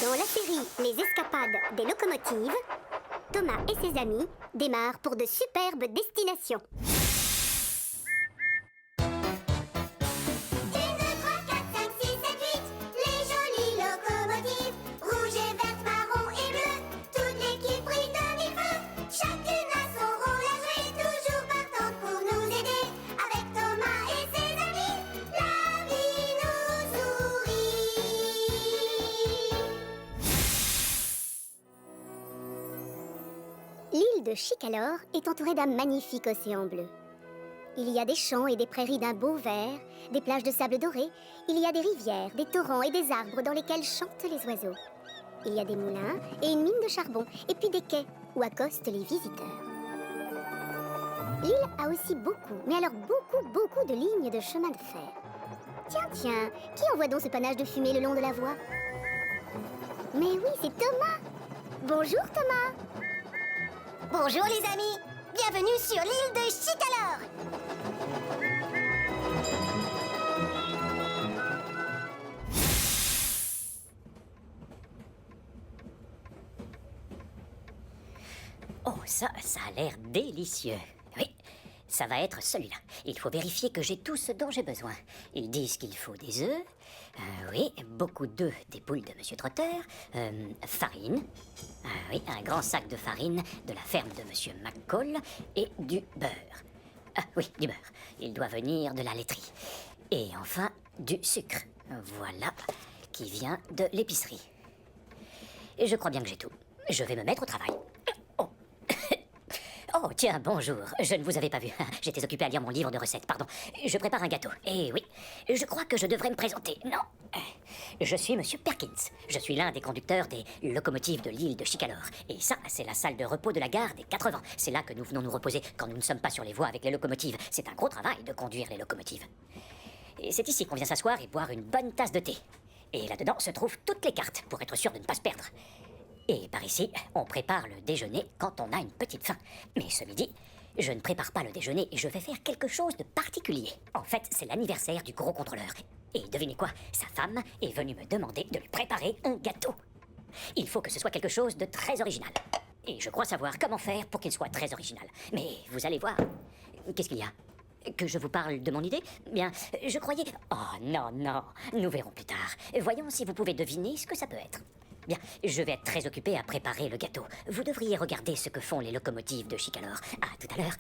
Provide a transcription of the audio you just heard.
Dans la série Les Escapades des locomotives, Thomas et ses amis démarrent pour de superbes destinations. 1, 2, 3, 4, 5, 6, 7, 8, les jolies locomotives, rouge et verte, marron et bleu, toute l'équipe brille de mille feux, chacune a son rôle à jouer, toujours partante pour nous aider, avec Thomas et ses amis, la vie nous sourit. L'île de Chicalor est entourée d'un magnifique océan bleu. Il y a des champs et des prairies d'un beau vert, des plages de sable doré, il y a des rivières, des torrents et des arbres dans lesquels chantent les oiseaux. Il y a des moulins et une mine de charbon, et puis des quais où accostent les visiteurs. L'île a aussi beaucoup, mais alors beaucoup de lignes de chemin de fer. Tiens, qui envoie donc ce panache de fumée le long de la voie? Mais oui, c'est Thomas! Bonjour Thomas! Bonjour les amis! Bienvenue sur l'île de Chicalor! Oh, ça a l'air délicieux. Oui, ça va être celui-là. Il faut vérifier que j'ai tout ce dont j'ai besoin. Ils disent qu'il faut des œufs, oui, beaucoup d'œufs des poules de Monsieur Trotter, farine, oui, un grand sac de farine de la ferme de Monsieur McCall et du beurre. Ah oui, du beurre. Il doit venir de la laiterie. Et enfin, du sucre. Voilà, qui vient de l'épicerie. Et je crois bien que j'ai tout. Je vais me mettre au travail. Oh. Oh, tiens, bonjour. Je ne vous avais pas vu. J'étais occupé à lire mon livre de recettes, pardon. Je prépare un gâteau. Et oui, je crois que je devrais me présenter. Non. Je suis Monsieur Perkins. Je suis l'un des conducteurs des locomotives de l'île de Chicalor. Et ça, c'est la salle de repos de la gare des 4 vents. C'est là que nous venons nous reposer quand nous ne sommes pas sur les voies avec les locomotives. C'est un gros travail de conduire les locomotives. Et c'est ici qu'on vient s'asseoir et boire une bonne tasse de thé. Et là-dedans se trouvent toutes les cartes pour être sûr de ne pas se perdre. Et par ici, on prépare le déjeuner quand on a une petite faim. Mais ce midi, je ne prépare pas le déjeuner et je vais faire quelque chose de particulier. En fait, c'est l'anniversaire du gros contrôleur. Et devinez quoi? Sa femme est venue me demander de lui préparer un gâteau. Il faut que ce soit quelque chose de très original. Et je crois savoir comment faire pour qu'il soit très original. Mais vous allez voir. Qu'est-ce qu'il y a? Que je vous parle de mon idée? Bien, je croyais... Oh non, nous verrons plus tard. Voyons si vous pouvez deviner ce que ça peut être. Bien, je vais être très occupé à préparer le gâteau. Vous devriez regarder ce que font les locomotives de Chicalor. À tout à l'heure.